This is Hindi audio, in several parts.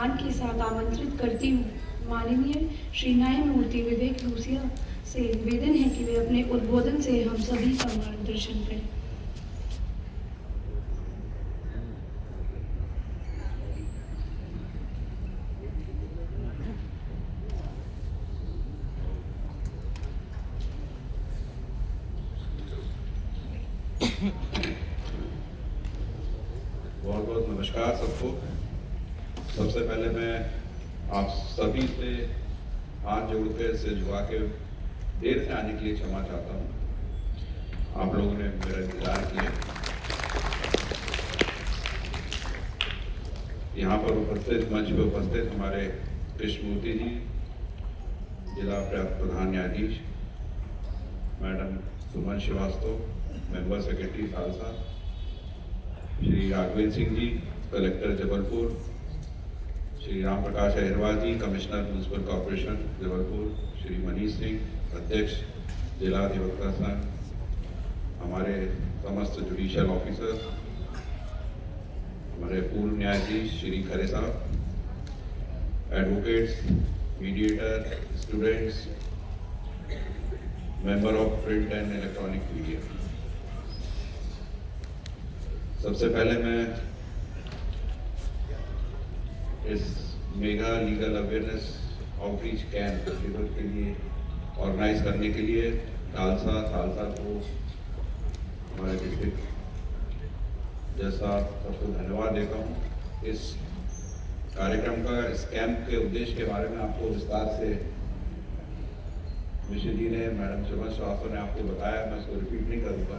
सम्मान के साथ आमंत्रित करती हूँ। माननीय श्री न्यायमूर्ति विवेक लूसिया से निवेदन है कि वे अपने उद्बोधन से हम सभी का मार्गदर्शन करें। बहुत बहुत नमस्कार सबको। सबसे पहले मैं आप सभी से हाथ जोड़ के सिर झुका के देर से आने के लिए क्षमा चाहता हूँ। आप लोगों ने मेरा इंतजार किया। यहाँ पर उपस्थित, मंच पर उपस्थित हमारे कृष्णमूर्ति जी, जिला प्रधान न्यायाधीश madam Suman Srivastava, member secretary Khalsa, Shri Raghavendra Singh ji, collector Jabalpur, Shri Ram Prakash Ahirwar ji, commissioner municipal corporation Jabalpur, Shri Manish Singh, अध्यक्ष जिला अधिवक्ता संघ, हमारे समस्त जुडिशियल ऑफिसर्स, हमारे पूर्व न्यायाधीश श्री खरे साहब, advocates, mediator, students, member of print and electronic media. सबसे पहले मैं इस mega legal awareness outreach camp के लिए ऑर्गेनाइज करने के लिए खालसा को, हमारे डिस्ट्रिक्ट जज साहब सबको धन्यवाद देता हूँ। इस कार्यक्रम का, इस कैंप के उद्देश्य के बारे में आपको विस्तार से मिश्र जी ने, मैडम सुमन श्रीवास्तव ने आपको बताया, मैं इसको रिपीट नहीं करूँगा।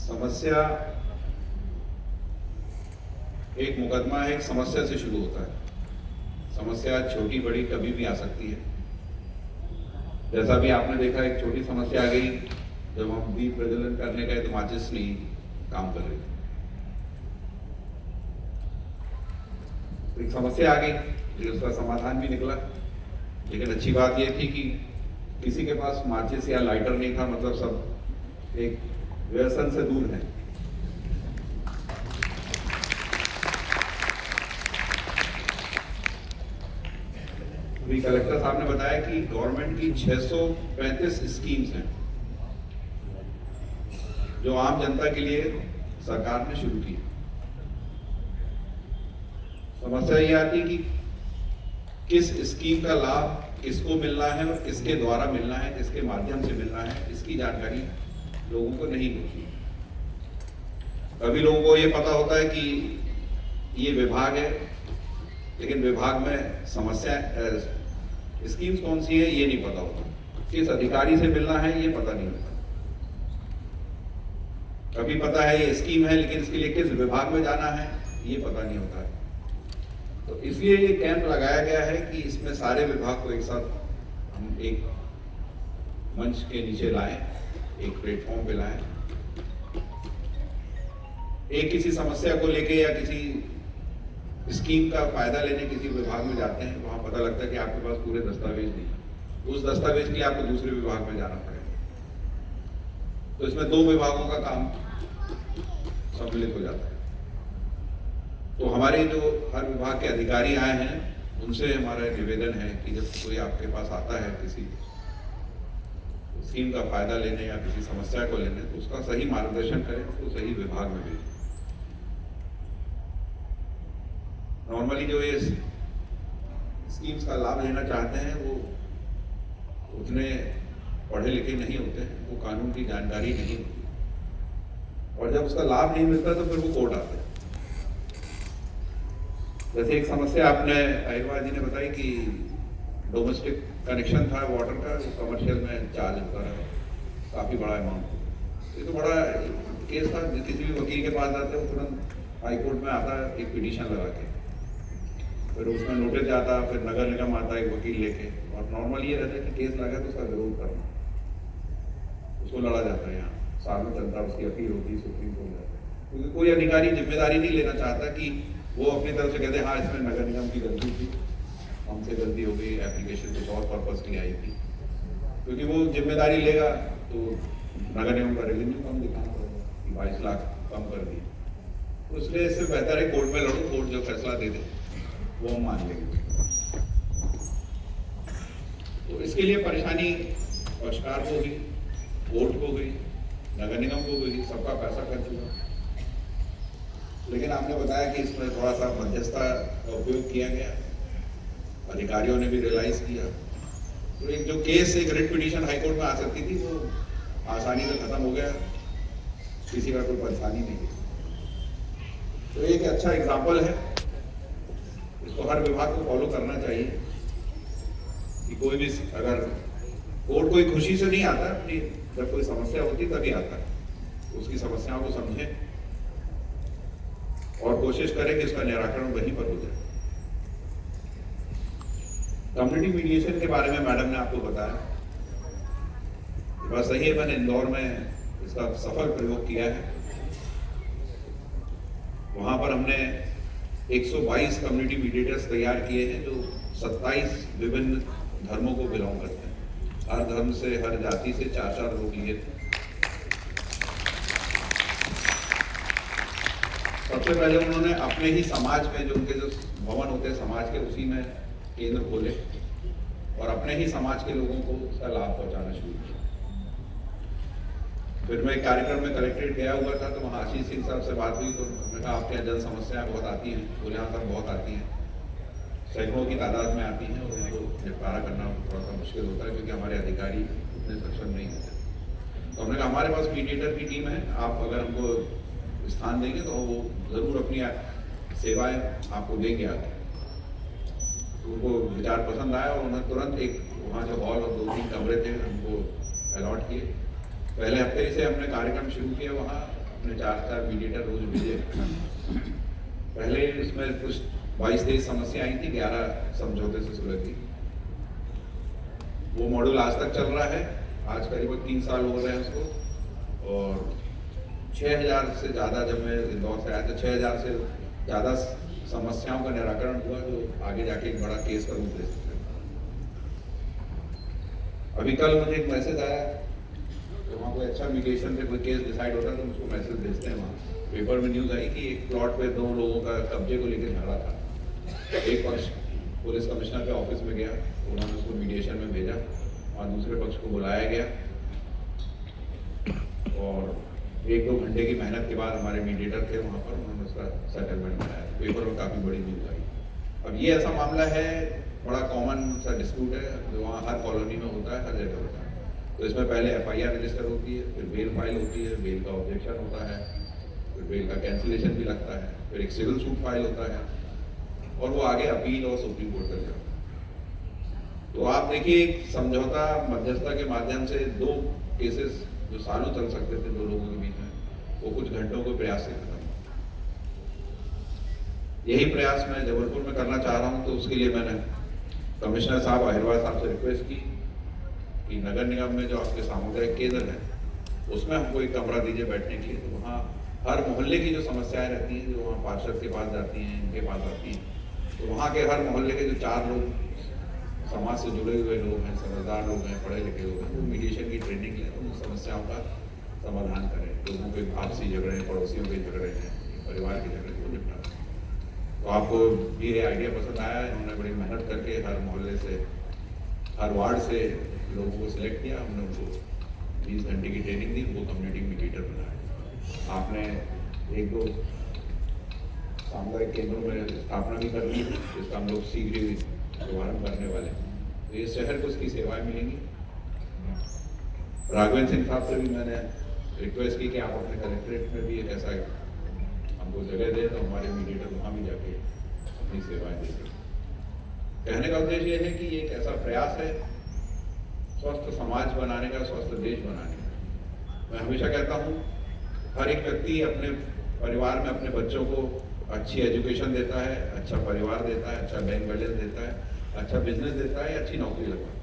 समस्या, एक मुकदमा है, एक समस्या से शुरू होता है। समस्या छोटी बड़ी कभी भी आ सकती है। जैसा भी आपने देखा, एक छोटी समस्या आ गई जब हम दीप प्रज्वलन करने गए तो माचिस नहीं काम कर रही थी। एक समस्या आ गई, लेकिन उसका समाधान भी निकला। लेकिन अच्छी बात यह थी कि किसी के पास माचिस या लाइटर नहीं था, मतलब सब एक व्यसन से दूर है। अभी कलेक्टर साहब ने बताया कि गवर्नमेंट की 635 स्कीम्स हैं जो आम जनता के लिए सरकार ने शुरू की। समस्या ये आती कि किस स्कीम का लाभ किसको मिलना है और किसके द्वारा मिलना है, किसके माध्यम से मिलना है, इसकी जानकारी लोगों को नहीं होती। कभी लोगों को ये पता होता है कि ये विभाग है, लेकिन विभाग में समस्या, स्कीम्स कौन सी है ये नहीं पता होता। किस अधिकारी से मिलना है ये पता नहीं होता। कभी पता है ये स्कीम है, लेकिन इसके लिए किस विभाग में जाना है ये पता नहीं होता है। तो इसलिए ये कैंप लगाया गया है कि इसमें सारे विभाग को एक साथ हम एक मंच के नीचे लाएं, एक प्लेटफॉर्म पे लाएं। एक किसी समस्या को लेके या किसी स्कीम का फायदा लेने किसी विभाग में जाते हैं, वहां पता लगता है कि आपके पास पूरे दस्तावेज नहीं। उस दस्तावेज के लिए आपको दूसरे विभाग में जाना पड़ेगा। तो इसमें दो विभागों का काम सम्मिलित हो जाता है। तो हमारे जो हर विभाग के अधिकारी आए हैं, उनसे हमारा निवेदन है कि जब कोई आपके पास आता है किसी स्कीम का फायदा लेने या किसी समस्या को लेने, तो उसका सही मार्गदर्शन करें, उसको सही विभाग में भेजें। नॉर्मली जो ये स्कीम्स का लाभ लेना चाहते हैं वो उतने पढ़े लिखे नहीं होते हैं, वो कानून की जानकारी नहीं होती, और जब उसका लाभ नहीं मिलता तो फिर वो कोर्ट आते हैं। जैसे एक समस्या आपने अहिरवार जी ने बताई कि डोमेस्टिक कनेक्शन था वाटर का, वो कमर्शियल में चार्ज होता है काफ़ी बड़ा अमाउंट। ये तो बड़ा केस था, किसी भी वकील के पास जाते हैं वो तुरंत हाई कोर्ट में आता है एक पिटीशन लगा के, फिर उसमें नोटिस जाता, फिर नगर निगम आता है एक वकील लेके, और नॉर्मल ये रहता है कि केस लगा तो उसका विरोध करना, उसको लड़ा जाता है। यहाँ सालों चलता, उसकी अपील होती है, सुप्रीम कोर्ट जाता है, क्योंकि कोई अधिकारी जिम्मेदारी नहीं लेना चाहता कि वो अपनी तरफ से कहते हैं हाँ इसमें नगर निगम की गलती थी, हमसे गलती हो गई, एप्लीकेशन कुछ और पर्पज की आई थी। क्योंकि वो जिम्मेदारी लेगा तो नगर निगम का रेवेन्यू कम दिखाना पड़ेगा कि 22 लाख कम कर दिए। उसलिए इससे बेहतर है कोर्ट में लड़ो, कोर्ट जो फैसला दे दे वो हम मान लेंगे। तो इसके लिए परेशानी पक्षकार को हुई, कोर्ट को हुई, नगर निगम को हुई, सबका पैसा खर्च हुआ। लेकिन आपने बताया कि इसमें थोड़ा सा मध्यस्थता का उपयोग किया गया, अधिकारियों ने भी रियलाइज किया। तो एक जो केस एक रिट पिटीशन हाईकोर्ट में आ सकती थी वो आसानी से खत्म हो गया, किसी का कोई परेशानी नहीं। तो एक अच्छा एग्जाम्पल है, इसको हर विभाग को फॉलो करना चाहिए कि कोई भी अगर कोर्ट कोई खुशी से नहीं आता, अपनी जब कोई समस्या होती तभी आता है, उसकी समस्याओं को समझे और कोशिश करें कि इसका निराकरण वहीं पर हो जाए। कम्युनिटी मीडिएशन के बारे में मैडम ने आपको बताया, बस सही है, मैंने इंदौर में इसका सफल प्रयोग किया है। वहां पर हमने 122 कम्युनिटी मीडिएटर्स तैयार किए हैं जो 27 विभिन्न धर्मों को बिलोंग करते हैं। हर धर्म से, हर जाति से 4-4 लोग लिए थे। सबसे पहले उन्होंने अपने ही समाज में जो उनके जो भवन होते हैं समाज के, उसी में केंद्र खोले और अपने ही समाज के लोगों को उसका लाभ पहुंचाना शुरू किया। फिर मैं एक कार्यक्रम में कलेक्ट्रेट गया हुआ था, तो वहाँ आशीष सिंह साहब से बात हुई, तो मैंने कहा आपके यहाँ जन समस्याएं बहुत आती हैं, बोले यहाँ तक बहुत आती हैं, सैकड़ों की तादाद में आती हैं और उनको निपटारा करना थोड़ा सा मुश्किल होता है क्योंकि हमारे अधिकारी उतने सक्षम नहीं होते। तो हमने कहा हमारे पास मीडिएटर की टीम है, आप अगर हमको स्थान देंगे तो वो जरूर अपनी सेवाएं आपको देंगे आगे। उनको विचार पसंद आया और उन्होंने तुरंत एक वहाँ जो हॉल और 2-3 कमरे थे हमको अलॉट किए। पहले हफ्ते से हमने कार्यक्रम शुरू किया, वहाँ अपने 4-4 मीडिएटर रोज भेजे। पहले इसमें कुछ 22-23 समस्या आई थी, 11 समझौते से सुलझी। वो मॉड्यूल आज तक चल रहा है, आज करीब 3 साल हो रहे हैं उसको, और 6000 से ज़्यादा, जब मैं इंदौर से आया था 6000 से ज़्यादा समस्याओं का निराकरण हुआ जो आगे जाके एक बड़ा केस का रूप ले सकते हैं। अभी कल मुझे एक मैसेज आया, तो वहाँ कोई अच्छा मीडिएशन से कोई केस डिसाइड होता है तो उसको मैसेज भेजते हैं। वहाँ पेपर में न्यूज़ आई कि एक प्लॉट पे 2 लोगों का कब्जे को लेकर झगड़ा था। एक पक्ष पुलिस कमिश्नर के ऑफिस में गया, उन्होंने उसको मीडिएशन में भेजा और दूसरे पक्ष को बुलाया गया और 1-2 घंटे की मेहनत के बाद हमारे मीडिएटर थे वहाँ पर, उन्होंने उसका सेटलमेंट बनाया। पेपर में काफ़ी बड़ी न्यूज़ आई। अब ये ऐसा मामला है, बड़ा कॉमन सा डिस्प्यूट है जो वहाँ हर कॉलोनी में होता है, हर जगह होता है। तो इसमें पहले FIR रजिस्टर होती है, फिर बेल फाइल होती है, बेल का ऑब्जेक्शन होता है, फिर बेल का कैंसिलेशन भी लगता है, फिर एक सिविल सूट फाइल होता है और वो आगे अपील और सुप्रीम कोर्ट तक जाता है। तो आप देखिए, एक समझौता मध्यस्थता के माध्यम से 2 केसेस जो सालों चल सकते थे 2 लोगों के बीच में, वो कुछ घंटों के प्रयास से खत्म। यही प्रयास मैं जबलपुर में करना चाह रहा हूँ, तो उसके लिए मैंने कमिश्नर साहब अहिरवार साहब से रिक्वेस्ट की कि नगर निगम में जो आपके सामुदायिक केंद्र है उसमें हमको एक कमरा दीजिए बैठने के लिए। तो वहाँ हर मोहल्ले की जो समस्याएं रहती हैं, जो वहाँ पार्षद के पास जाती हैं, इनके पास आती हैं, तो वहाँ के हर मोहल्ले के जो 4 लोग समाज से जुड़े हुए लोग हैं, समझदार लोग हैं, पढ़े लिखे लोग हैं, वो मीडिएशन की ट्रेनिंग लें, तो उन समस्याओं का समाधान करें। लोगों के आपसी झगड़े हैं, पड़ोसियों के झगड़े हैं, परिवार के झगड़े को निपटा। तो आपको भी ये आइडिया पसंद आया, इन्होंने बड़ी मेहनत करके हर मोहल्ले से, हर वार्ड से लोगों को सिलेक्ट किया, हमने उनको 20 घंटे की ट्रेनिंग दी, वो कम्युनिटी मीडिएटर बनाया। आपने 1-2 सामुदायिक केंद्रों में स्थापना भी कर ली, जिसका हम लोग शीघ्र ही शुभारंभ करने वाले हैं। तो ये शहर को उसकी सेवाएं मिलेंगी। राघवेंद्र सिंह साहब से भी मैंने रिक्वेस्ट की कि आप अपने कलेक्ट्रेट में भी एक ऐसा हमको जगह दे, तो हमारे मीडिएटर वहाँ भी जाके अपनी सेवाएं देंगे। कहने का उद्देश्य ये है कि ये एक ऐसा प्रयास है स्वस्थ समाज बनाने का, स्वस्थ देश बनाने का। मैं हमेशा कहता हूँ, हर एक व्यक्ति अपने परिवार में अपने बच्चों को अच्छी एजुकेशन देता है, अच्छा परिवार देता है, अच्छा बैंक बैलेंस देता है, अच्छा बिजनेस देता है, अच्छी नौकरी लगता है।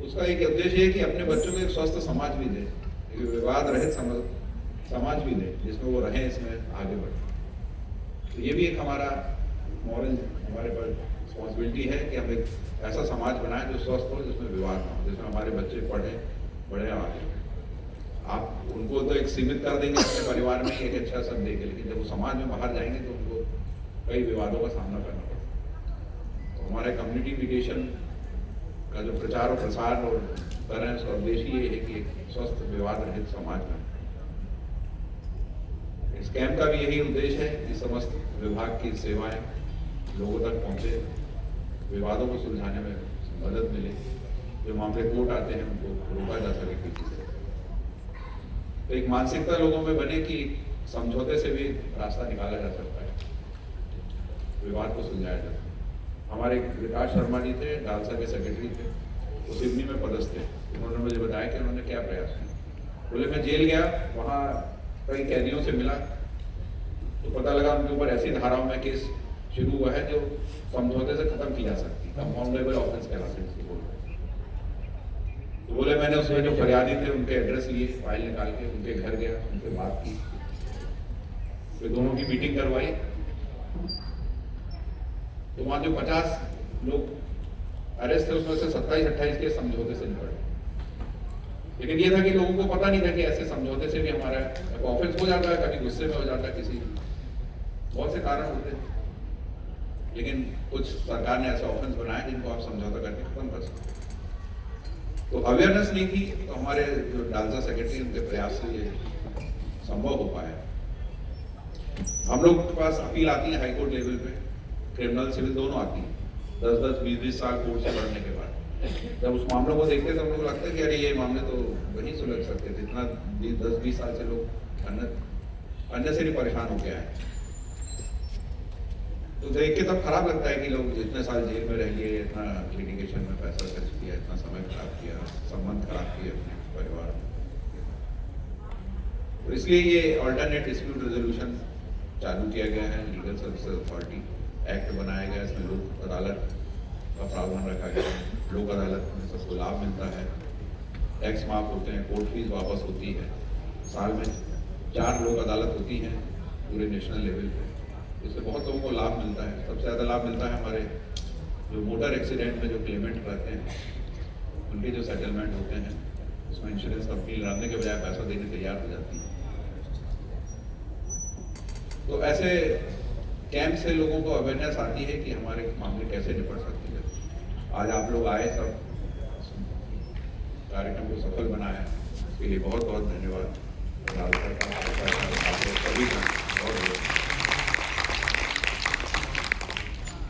उसका एक उद्देश्य है कि अपने बच्चों को एक स्वस्थ समाज भी दे, एक विवाद रहित समाज भी दे, जिसमें वो रहें, इसमें आगे बढ़े। तो ये भी एक हमारा मॉरल, हमारे पर रिस्पॉन्सिबिलिटी है कि हम एक ऐसा समाज बनाएं जो स्वस्थ हो, जिसमें विवाद ना हो, जिसमें हमारे बच्चे पढ़ें, बढ़े आगे। आप उनको तो एक सीमित कर देंगे अपने परिवार में एक अच्छा सब देके, लेकिन जब वो समाज में बाहर जाएंगे तो उनको कई विवादों का सामना करना पड़ता है। तो हमारे कम्युनिटी मीडिएशन का जो प्रचार और प्रसार और कर रहे हैं उसका उद्देश्य ये है कि एक स्वस्थ विवाद रहित समाज में इस कैंप का भी यही उद्देश्य है कि समस्त विभाग की सेवाएं लोगों तक पहुंचे, विवादों को सुलझाने में मदद मिले, जो मामले कोर्ट आते हैं उनको रोका जा सके किसी से। तो एक मानसिकता लोगों में बने कि समझौते से भी रास्ता निकाला जा सकता है, विवाद को सुलझाया जा सकता है। हमारे विकास शर्मा जी थे, डालसा के सेक्रेटरी थे, वो सिवनी में पदस्थ थे। उन्होंने मुझे बताया कि उन्होंने क्या प्रयास किया। बोले मैं जेल गया, वहाँ कई कैदियों से मिला तो पता लगा उनके ऊपर ऐसी धाराओं में केस शुरू हुआ है जो समझौते से खत्म की जा सकती है, कंपाउंडेबल ऑफेंस कहलाते हैं। तो बोले मैंने उसमें जो फरियादी थे उनके एड्रेस लिए, फाइल निकाल के उनके घर गया, उनसे बात की, फिर दोनों की मीटिंग करवाई। तो वहाँ जो 50 लोग अरेस्ट थे उसमें से 27-28 केस समझौते से निपटे। लेकिन ये था कि लोगों को पता नहीं था कि ऐसे समझौते से भी हमारा ऑफेंस हो जाता है, कभी गुस्से में हो जाता है, किसी बहुत से कारण होते हैं, लेकिन कुछ सरकार ने ऐसा ऑफेंस बनाया जिनको आप समझौता करके खत्म कर सकते। तो अवेयरनेस नहीं थी, तो हमारे जो डालसा सेक्रेटरी उनके प्रयास से ये संभव हो पाया। हम लोग के पास अपील आती है हाईकोर्ट लेवल पे, क्रिमिनल सिविल दोनों आती है, 10-10, 20-20 साल कोर्ट से लड़ने के बाद जब उस मामलों को देखते हैं तो हम लोग लगता है कि अरे ये मामले तो वहीं सुलझ सकते थे, इतना 10-20 साल से लोग अन्य से भी परेशान हो गया है। तो देख के तब खराब लगता है कि लोग इतने साल जेल में रह गए, इतना लिटिगेशन में पैसा खर्च किया, इतना समय खराब किया, संबंध खराब किए अपने परिवार में। तो इसलिए ये अल्टरनेट डिस्प्यूट रेजोल्यूशन चालू किया गया है, लीगल सर्विसेज अथॉरिटी एक्ट बनाया गया, इसमें लोक अदालत का प्रावधान रखा गया है। लोक अदालत में सबको लाभ मिलता है, टैक्स माफ होते हैं, कोर्ट फीस वापस होती है, साल में 4 लोक अदालत होती हैं पूरे नेशनल लेवल पे, इससे बहुत लोगों को लाभ मिलता है। सबसे ज़्यादा लाभ मिलता है हमारे जो मोटर एक्सीडेंट में जो क्लेमेंट रहते हैं, उनके जो सेटलमेंट होते हैं, उसमें इंश्योरेंस कंपनी लड़ने के बजाय पैसा देने तैयार हो जाती है। तो ऐसे कैंप से लोगों को अवेयरनेस आती है कि हमारे मामले कैसे निपट सकते हैं। आज आप लोग आए, सब कार्यक्रम को सफल बनाया, इसके लिए बहुत बहुत धन्यवाद। सभी का बहुत बहुत